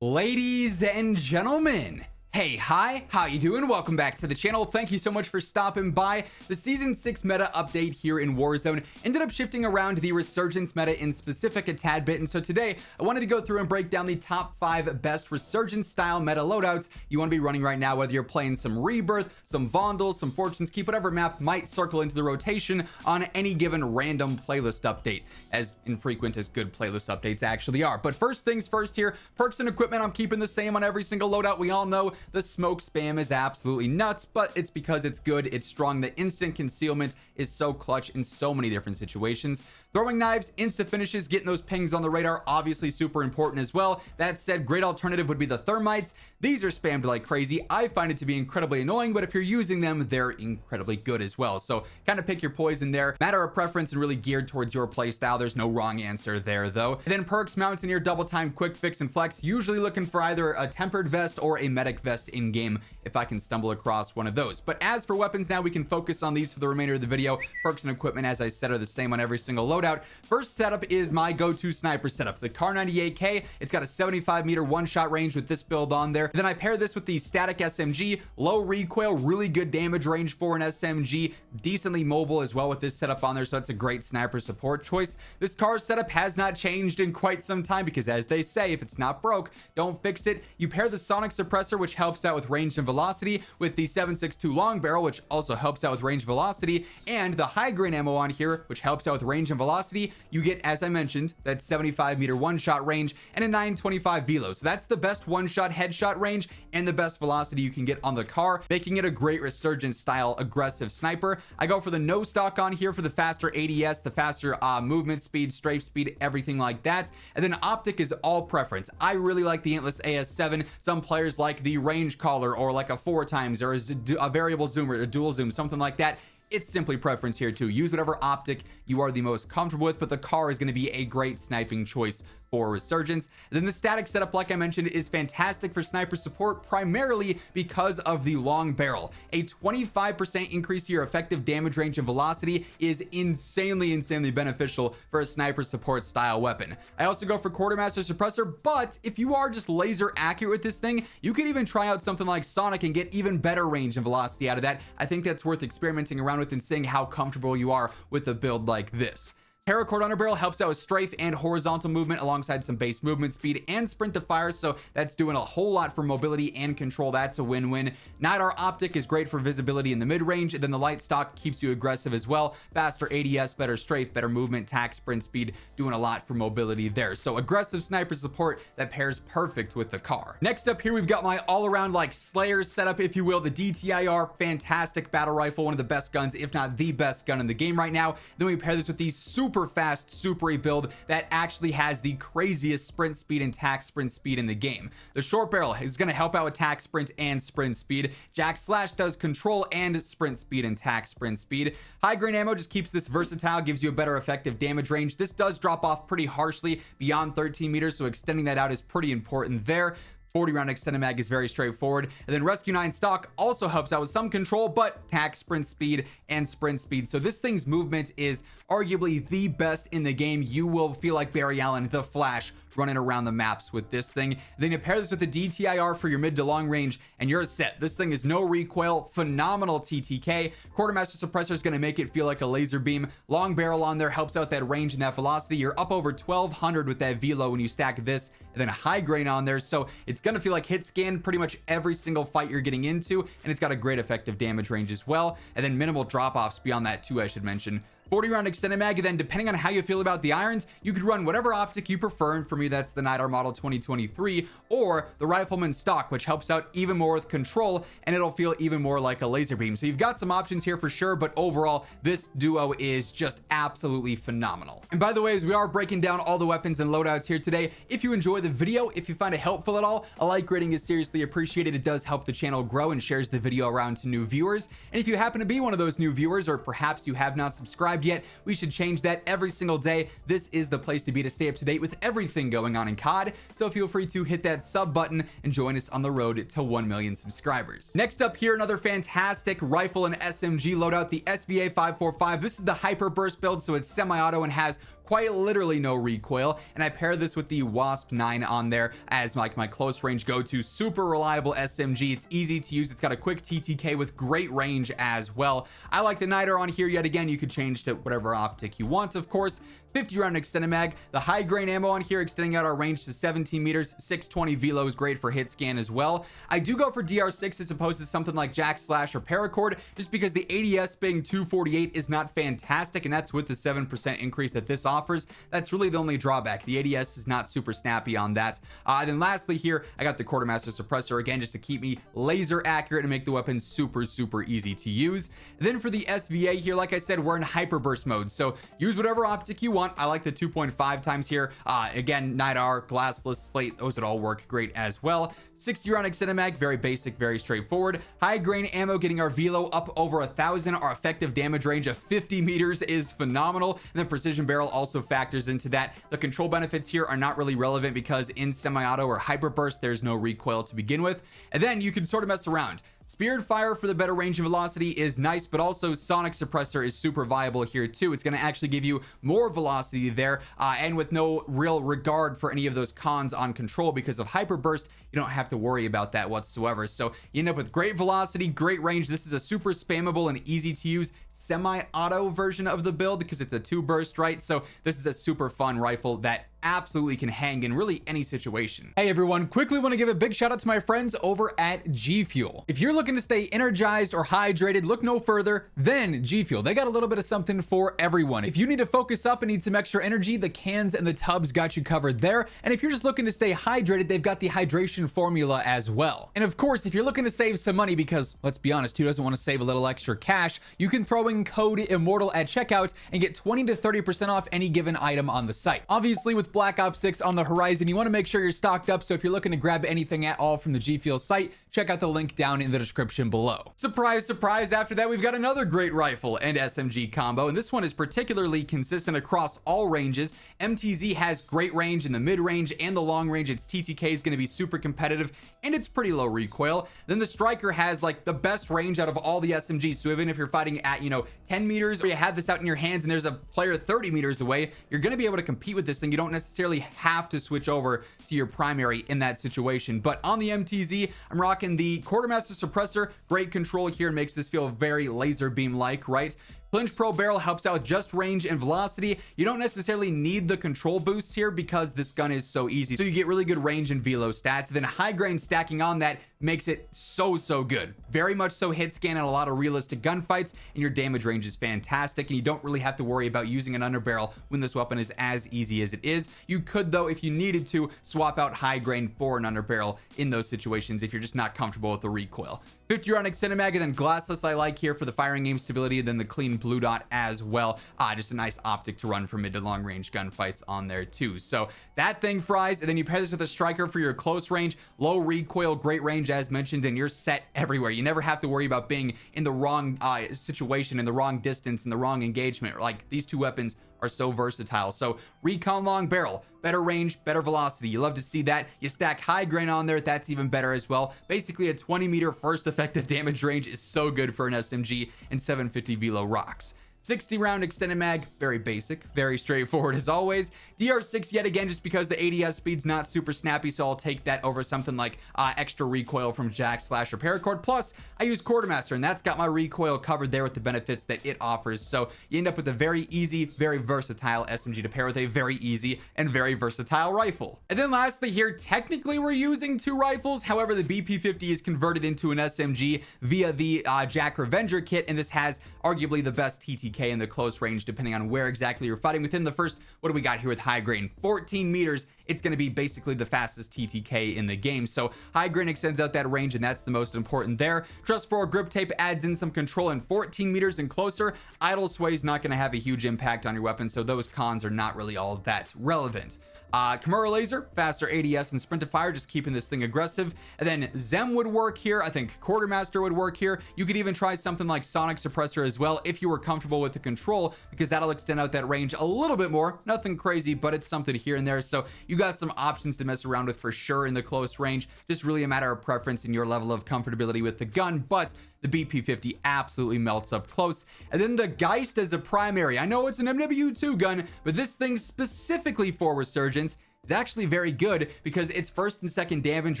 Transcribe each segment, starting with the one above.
Ladies and gentlemen, hey, hi, how you doing? Welcome back to the channel. Thank you so much for stopping by. The Season 6 meta update here in Warzone ended up shifting around the Resurgence meta in specific a tad bit, and so today I wanted to go through and break down the top 5 best Resurgence style meta loadouts you want to be running right now, whether you're playing some Rebirth, some Vandals, some Fortune's Keep, whatever map might circle into the rotation on any given random playlist update, as infrequent as good playlist updates actually are. But first things first here, perks and equipment I'm keeping the same on every single loadout. We all know the smoke spam is absolutely nuts, but it's because it's good, it's strong. The instant concealment is so clutch in so many different situations. Throwing knives, instant finishes, getting those pings on the radar, obviously super important as well. That said, great alternative would be the thermites. These are spammed like crazy. I find it to be incredibly annoying, but if you're using them, they're incredibly good as well. So kind of pick your poison there. Matter of preference and really geared towards your play style. There's no wrong answer there though. And then perks, Mountaineer, double time, quick fix, and flex. Usually looking for either a tempered vest or a medic vest in game if I can stumble across one of those. But as for weapons, now we can focus on these for the remainder of the video. Perks and equipment, as I said, are the same on every single loadout. First setup is my go-to sniper setup, the Kar 98K. It's got a 75-meter one-shot range with this build on there. Then I pair this with the static SMG, low recoil, really good damage range for an SMG, decently mobile as well with this setup on there, so that's a great sniper support choice. This Kar setup has not changed in quite some time because, as they say, if it's not broke, don't fix it. You pair the sonic suppressor, which helps out with range and velocity, with the 7.62 long barrel, which also helps out with range and velocity, and the high grain ammo on here, which helps out with range and velocity. You get, as I mentioned, that 75-meter one-shot range and a 925 velo. So that's the best one-shot headshot range and the best velocity you can get on the Kar, making it a great Resurgence style aggressive sniper. I go for the no stock on here for the faster ADS, the faster movement speed, strafe speed, everything like that. And then optic is all preference. I really like the Antless AS7. Some players like the range collar or like a 4x or a variable zoom or a dual zoom, something like that. It's simply preference here too. Use whatever optic you are the most comfortable with, but the Kar is going to be a great sniping choice for Resurgence. And then the static setup, like I mentioned, is fantastic for sniper support, primarily because of the long barrel. A 25% increase to your effective damage range and velocity is insanely beneficial for a sniper support style weapon. I also go for quartermaster suppressor, but if you are just laser accurate with this thing, you could even try out something like sonic and get even better range and velocity out of that. I think that's worth experimenting around with and seeing how comfortable you are with a build like this. Paracord underbarrel helps out with strafe and horizontal movement alongside some base movement speed and sprint to fire, so that's doing a whole lot for mobility and control. That's a win-win. Nidar optic is great for visibility in the mid-range, and then the light stock keeps you aggressive as well. Faster ADS, better strafe, better movement, tack, sprint speed, doing a lot for mobility there. So aggressive sniper support that pairs perfect with the Kar. Next up here, we've got my all-around like Slayer setup, if you will, the DTIR, fantastic battle rifle, one of the best guns, if not the best gun in the game right now. Then we pair this with the super fast Superi build that actually has the craziest sprint speed and tack sprint speed in the game. The short barrel is going to help out with tack sprint and sprint speed. Jack Slash does control and sprint speed and tack sprint speed. High grain ammo just keeps this versatile, gives you a better effective damage range. This does drop off pretty harshly beyond 13 meters, so extending that out is pretty important there. 40 round extended mag is very straightforward. And then Rescue 9 stock also helps out with some control, but tack, sprint speed, and sprint speed. So this thing's movement is arguably the best in the game. You will feel like Barry Allen, the Flash, running around the maps with this thing. Then you pair this with the DTIR for your mid to long range and you're set. This thing is no recoil, phenomenal TTK. Quartermaster suppressor is going to make it feel like a laser beam. Long barrel on there helps out that range and that velocity. You're up over 1200 with that velo when you stack this, and then a high grain on there, so it's going to feel like hit scan pretty much every single fight you're getting into, and it's got a great effective damage range as well, and then minimal drop-offs beyond that too, I should mention. 40 round extended mag, and then depending on how you feel about the irons, you could run whatever optic you prefer, and for me that's the Nidar model 2023 or the Rifleman stock, which helps out even more with control and it'll feel even more like a laser beam. So you've got some options here for sure, but overall this duo is just absolutely phenomenal. And by the way, as we are breaking down all the weapons and loadouts here today, if you enjoy the video, if you find it helpful at all, a like rating is seriously appreciated. It does help the channel grow and shares the video around to new viewers. And if you happen to be one of those new viewers, or perhaps you have not subscribed yet, we should change that every single day. This is the place to be to stay up to date with everything going on in COD, so feel free to hit that sub button and join us on the road to 1 million subscribers. Next up here, another fantastic rifle and SMG loadout, the SVA 545. This is the hyper burst build, so it's semi-auto and has quite literally no recoil, and I pair this with the Wasp 9 on there as like my close range go-to. Super reliable SMG. It's easy to use. It's got a quick TTK with great range as well. I like the NITR on here. Yet again, you could change to whatever optic you want, of course. 50 round extended mag. The high grain ammo on here extending out our range to 17 meters. 620 velo is great for hit scan as well. I do go for DR6 as opposed to something like Jack Slash or Paracord, just because the ADS being 248 is not fantastic, and that's with the 7% increase that this offers. That's really the only drawback. The ADS is not super snappy on that. Then lastly here, I got the Quartermaster suppressor again, just to keep me laser accurate and make the weapon super easy to use. Then for the SVA here, like I said, we're in hyperburst mode, so use whatever optic you want. I like the 2.5 times here. Again, NITR, glassless, slate, those would all work great as well. 60 round extended mag, very basic, very straightforward. High grain ammo, getting our velo up over 1,000. Our effective damage range of 50 meters is phenomenal, and the precision barrel also factors into that. The control benefits here are not really relevant because in semi-auto or hyperburst there's no recoil to begin with, and then you can sort of mess around. Speared fire for the better range and velocity is nice, but also sonic suppressor is super viable here too. It's going to actually give you more velocity there, and with no real regard for any of those cons on control because of hyperburst, you don't have to worry about that whatsoever. So you end up with great velocity, great range. This is a super spammable and easy to use semi-auto version of the build because it's a 2 burst, right? So this is a super fun rifle that absolutely can hang in really any situation. Hey everyone, quickly want to give a big shout out to my friends over at G Fuel. If you're looking to stay energized or hydrated, look no further than G Fuel. They got a little bit of something for everyone. If you need to focus up and need some extra energy, the cans and the tubs got you covered there. And if you're just looking to stay hydrated, they've got the hydration formula as well. And of course, if you're looking to save some money, because let's be honest, who doesn't want to save a little extra cash, you can throw in code Immortal at checkout and get 20 to 30% off any given item on the site. Obviously, with Black Ops 6 on the horizon, you want to make sure you're stocked up, so if you're looking to grab anything at all from the G Fuel site, check out the link down in the description below. Surprise, surprise, after that we've got another great rifle and SMG combo, and this one is particularly consistent across all ranges. MTZ has great range in the mid-range and the long range. Its TTK is going to be super competitive, and it's pretty low recoil. Then the Striker has like the best range out of all the SMGs, so even if you're fighting at, 10 meters, or you have this out in your hands and there's a player 30 meters away, you're going to be able to compete with this thing. You don't necessarily have to switch over to your primary in that situation. But on the MTZ, I'm rocking the Quartermaster suppressor. Great control here, makes this feel very laser beam like, right? Flinch Pro barrel helps out just range and velocity. You don't necessarily need the control boosts here because this gun is so easy, so you get really good range and velo stats. Then high grain stacking on that makes it so good. Very much so hit scan in a lot of realistic gunfights, and your damage range is fantastic, and you don't really have to worry about using an underbarrel when this weapon is as easy as it is. You could, though, if you needed to, swap out high grain for an underbarrel in those situations if you're just not comfortable with the recoil. 50 round extended mag, and then glassless I like here for the firing aim stability, and then the clean blue dot as well. Just a nice optic to run for mid to long range gunfights on there too. So that thing fries, and then you pair this with a Striker for your close range, low recoil, great range as mentioned, and you're set everywhere. You never have to worry about being in the wrong situation, in the wrong distance, in the wrong engagement. Like, these two weapons are so versatile. So recon long barrel, better range, better velocity. You love to see that. You stack high grain on there, that's even better as well. Basically a 20 meter first effective damage range is so good for an SMG, and 750 velo rocks. 60 round extended mag, very basic, very straightforward as always. DR6 yet again, just because the ADS speed's not super snappy, so I'll take that over something like extra recoil from Jack Slash or Paracord. Plus, I use Quartermaster, and that's got my recoil covered there with the benefits that it offers. So you end up with a very easy, very versatile SMG to pair with a very easy and very versatile rifle. And then lastly here, technically we're using two rifles. However, the BP50 is converted into an SMG via the Jack Revenger kit, and this has arguably the best TTK in the close range, depending on where exactly you're fighting. Within the first, what do we got here with high grain? 14 meters. It's going to be basically the fastest TTK in the game. So high grain extends out that range, and that's the most important there. Trust 4 grip tape adds in some control, and 14 meters and closer, idle sway is not going to have a huge impact on your weapon, so those cons are not really all that relevant. Kimura laser, faster ADS and sprint to fire, just keeping this thing aggressive. And then Zem would work here. I think Quartermaster would work here. You could even try something like sonic suppressor as well if you were comfortable with the control, because that'll extend out that range a little bit more. Nothing crazy, but it's something here and there. So you got some options to mess around with for sure in the close range. Just really a matter of preference and your level of comfortability with the gun. But The BP50 absolutely melts up close. And then the Geist as a primary. I know it's an MW2 gun, but this thing specifically for Resurgence is actually very good because its first and second damage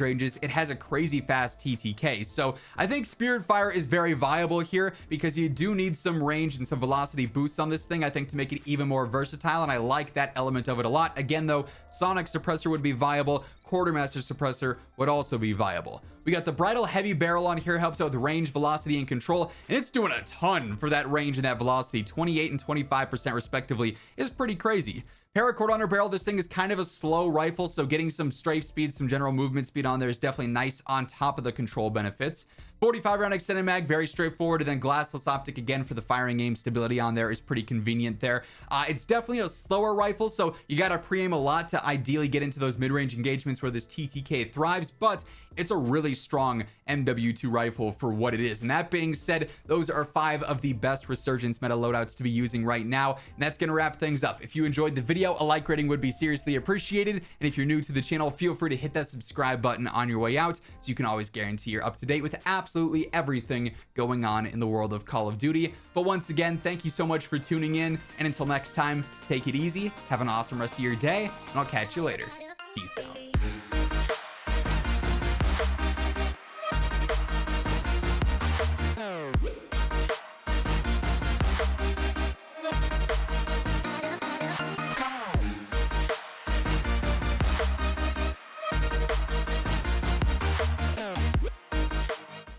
ranges, it has a crazy fast TTK. So I think Spirit Fire is very viable here because you do need some range and some velocity boosts on this thing, I think, to make it even more versatile, and I like that element of it a lot. Again though, Sonic Suppressor would be viable, Quartermaster Suppressor would also be viable. We got the Bridle Heavy Barrel on here, helps out with range, velocity, and control, and it's doing a ton for that range and that velocity. 28 and 25% respectively is pretty crazy. Paracord on her barrel, this thing is kind of a slow rifle, so getting some strafe speed, some general movement speed on there is definitely nice on top of the control benefits. 45 round extended mag, very straightforward, and then glassless optic again for the firing aim stability on there is pretty convenient there. It's definitely a slower rifle, so you got to pre-aim a lot to ideally get into those mid-range engagements where this TTK thrives, but it's a really strong MW2 rifle for what it is. And that being said, those are 5 of the best Resurgence meta loadouts to be using right now, and that's going to wrap things up. If you enjoyed the video, a like rating would be seriously appreciated, and if you're new to the channel, feel free to hit that subscribe button on your way out so you can always guarantee you're up to date with absolutely everything going on in the world of Call of Duty. But once again, thank you so much for tuning in, and until next time, take it easy, have an awesome rest of your day, and I'll catch you later. Peace out.